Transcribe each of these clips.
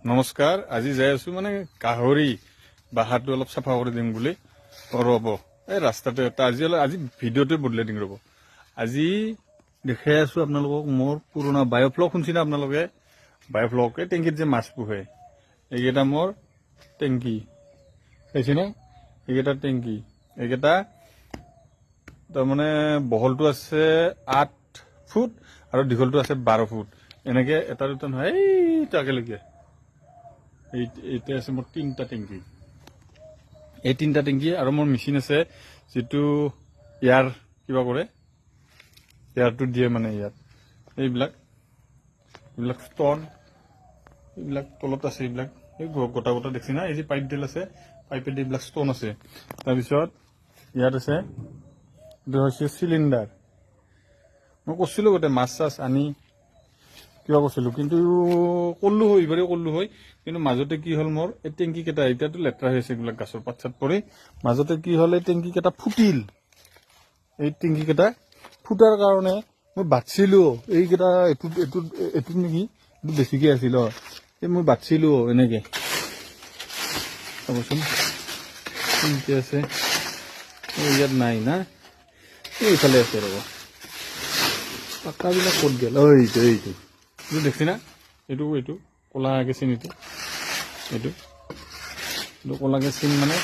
নমস্কাৰ আজি যাই আছো মানে গাহৰি বাহাটো অলপ চাফা কৰি দিম বুলি ৰব এই ৰাস্তাতে এটা আজি ভিডিঅ'টো বদলাই দিম ৰব আজি দেখাই আছো আপোনালোকক মোৰ পুৰণা বায়োফ্লগ শুনছিনা আপোনালোকে বায়োফ্লগ এই টেংকিত যে মাছ পোহে এইকেইটা মোৰ টেংকি চাইছে না এইকেইটা টেংকি এইকেইটা তাৰমানে বহলটো আছে 8 ফুট আৰু দীঘলটো আছে 12 ফুট এনেকে এটা দুটা নহয় এইটাকেলৈকে এইটা আছে মোৰ 3টা টেংকি এই 3টা টেংকি আৰু মোৰ মেচিন আছে যেটো ইয়াৰ কিবা কৰে ইয়াৰটো দিয়ে মানে ইয়াত এইবিলাক ষ্টন এইবিলাক তলত আছে এইবিলাক এই গোটা গোটা দেখছি না এই যে পাইপ দিল আছে পাইপেদি এইবিলাক ষ্টন আছে তাৰপিছত ইয়াত আছে এইটো হৈছে সিলিন্ডাৰ মই কৈছিলো গোটে মাছ চাছ আনি কিবা কৈছিলো কিন্তু কল্লু হয় ইবাৰে কল্লু হয় কিন্তু মাজতে কি হল মোৰ এই টেংকি কেটা এটাটো লেট্ৰা হৈছে এইবিলাক গাছৰ পাত চাত পৰি মাজতে কি হল এই টেংকি কেটা ফুটিল এই টেংকি কেটা ফুটাৰ কাৰণে মই বাছিলো এই কেটা এটু নেকি বেছিকে আছিল এই মই বাছিলো এনেকে চাবচোন কি আছে ইয়াত নাই না এইফালে আছে ৰব পাকাবিলাক ক'ত গেল এইটো দেখছি না এইটো কলাকে চিনিটো এইটো কলাকে চিন মানে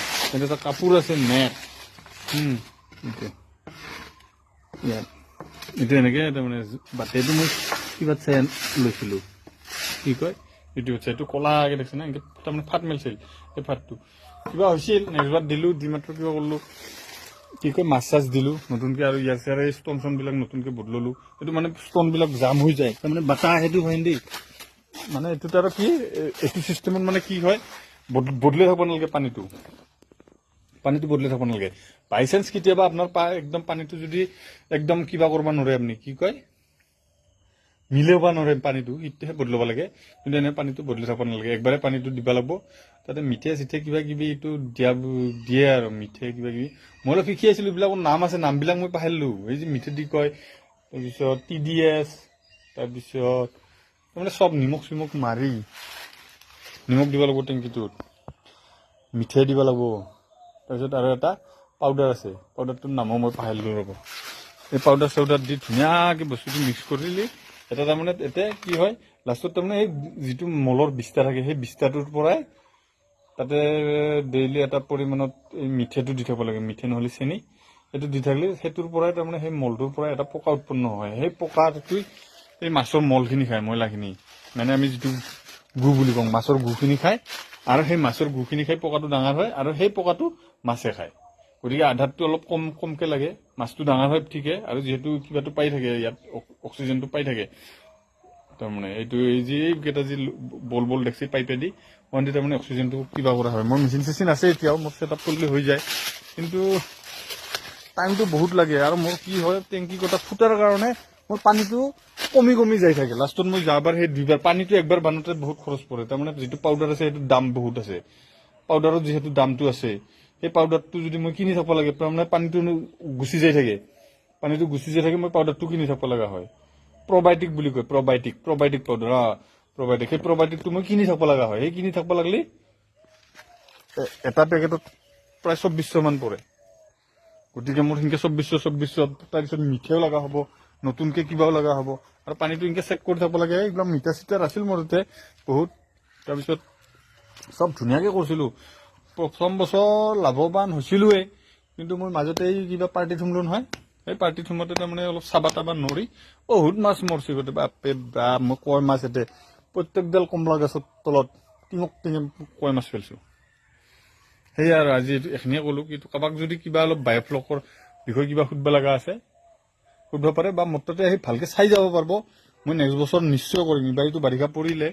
এটা কাপোৰ আছে নেট এইটো এনেকে মানে বাটেটো মই কিবা চাই লৈছিলো কি কয় এইটো হচ্ছে এইটো কলাকে দেখছি না তাৰমানে ফাট মেলছিল এই ফাটটো কিবা হৈছিল নেক্সটবাৰ দিলো দি মাত্ৰ কিবা কৰলো কি কয় মাছ চাছ দিলো নতুনকে আৰু ইয়াৰ চাৰে ষ্টন ষ্টন বিলাক নতুনকে বদললো এইটো মানে ষ্টন বিলাক জাম হৈ যায় তাৰমানে বাটা সেইটো হয় মানে এইটোত আৰু কি এইটো চিষ্টেমত মানে কি হয় বদলাই থাকিব নালাগে পানীটো বদলাই থাকিব নালাগে বাই চান্স কেতিয়াবা আপোনাৰ একদম পানীটো যদি একদম কিবা কৰিব নোৱাৰে আপুনি কি কয় মিলাব নোৱাৰে পানীটো ইতেহে বদলাব লাগে কিন্তু এনে পানীটো বদলাই থাকিব নালাগে একবাৰে পানীটো দিব লাগিব তাতে মিঠে চিঠে কিবা কিবি এইটো দিয়ে আৰু মিঠে কিবা কিবি মই অলপ শিকি আছিলো এইবিলাকৰ নাম আছে নামবিলাক মই পাহৰিলো এই যে মিঠে দি কয় তাৰপিছত TDS তাৰপিছত তাৰমানে চব নিমখ চিমখ মাৰি নিমখ দিব লাগিব টেংকিটোত মিঠে দিব লাগিব তাৰপিছত আৰু এটা পাউডাৰ আছে পাউডাৰটোৰ নামো মই পাহৰিলো ৰ'ব এই পাউডাৰ চাউডাৰ দি ধুনীয়াকৈ বস্তুটো মিক্স কৰিলে এটা তাৰমানে এতে কি হয় লাষ্টত তাৰমানে এই যিটো মলৰ বিস্তা থাকে সেই বিস্তাটোৰ পৰাই তাতে ডেইলি এটা পৰিমাণত এই মিঠেটো দি থাকিব লাগে মিঠে নহ'লে চেনি সেইটো দি থাকিলে সেইটোৰ পৰাই তাৰমানে সেই মলটোৰ পৰাই এটা পোকা উৎপন্ন হয় সেই পোকাটোৱে এই মাছৰ মলখিনি খায় ময়লাখিনি মানে আমি যিটো গু বুলি কওঁ মাছৰ গুখিনি খায় আৰু সেই মাছৰ গুখিনি খাই পোকাটো ডাঙৰ হয় আৰু সেই পোকাটো মাছে খায় গতিকে আধাৰটো অলপ কমকে লাগে মাছটো ডাঙৰ হয় ঠিকে আৰু যিহেতু কিবাটো পাই থাকে ইয়াত অক্সিজেনটো পাই থাকে তাৰমানে এইটো এই যে কেইটা যে বল দেখছি পাইপেদি ওৱান ডে তাৰমানে অক্সিজেনটো কিবা কৰা হয় মোৰ মেচিন চেচিন আছে এতিয়াও মোৰ ছেটআপ কৰিলে হৈ যায় কিন্তু টাইমটো বহুত লাগে আৰু মোৰ কি হয় টেংকি কটা ফুটাৰ কাৰণে মোৰ পানীটো কমি যাই থাকে লাষ্টত মই যাবাৰ সেই দুইবাৰ পানীটো একবাৰ বানোতে বহুত খৰচ পৰে তাৰমানে যিটো পাউডাৰ আছে সেইটো দাম বহুত আছে পাউডাৰত যিহেতু দামটো আছে সেই পাউডাৰটো যদি মই কিনি থাকিব লাগে তাৰমানে পানীটো গুচি যাই থাকে মই পাউডাৰটো কিনি থাকিব লগা হয় প্ৰবায়টিক বুলি কয় প্ৰবায়টিক পাউডাৰ প্ৰবায়টিক সেই প্ৰবায়টিকটো মই কিনি থাকিব লগা হয় সেই কিনি থাকিব লাগিলে এটা পেকেটত প্ৰায় 2400 মান পৰে গতিকে মোৰ সেনেকে 2400 তাৰপিছত মিঠাও লগা হ'ব নতুনকে কিবাও লগা হ'ব আৰু পানীটো এনেকে চেক কৰি থাকিব লাগে এইবিলাক মিঠা চিটাৰ আছিল মোৰ তাতে বহুত তাৰপিছত সব ধুনীয়াকে কৰিছিলো প্ৰথম বছৰ লাভৱান হৈছিলোৱে কিন্তু মই মাজতে এই কিবা পাৰ্টি থুমলো নহয় এই পাৰ্টি থুমতে তাৰমানে অলপ চাবা তাবা নৰি বহুত মাছ মৰছি গোটেই বাপে বাপ মই কয় মাছ এতে প্ৰত্যেকডাল কমলা গছৰ তলত টিঙক কয় মাছ পেলছো সেয়া আৰু আজি এইখিনিয়ে ক'লো কিন্তু কাৰোবাক যদি কিবা অলপ বায়োফ্লকৰ বিষয়ে কিবা সুধিব লগা আছে সুধিব পাৰে বা মোৰ তাতে আহি ভালকে চাই যাব পাৰিব মই নেক্সট বছৰ নিশ্চয় কৰিম ইবাৰিটো বাৰিষা পৰিলে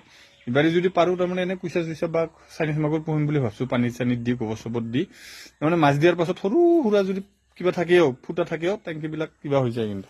ইবাৰি যদি পাৰো তাৰমানে এনে কুইচা চুইচা বা চাইনিজ মাগুৰ পুহিম বুলি ভাবছো পানী চানী দি গোবৰ চোবৰ দি তাৰমানে মাছ দিয়াৰ পাছত সৰু সুৰা যদি কিবা থাকেও ফুটা থাকেও টেংকিবিলাক কিবা হৈ যায় কিন্তু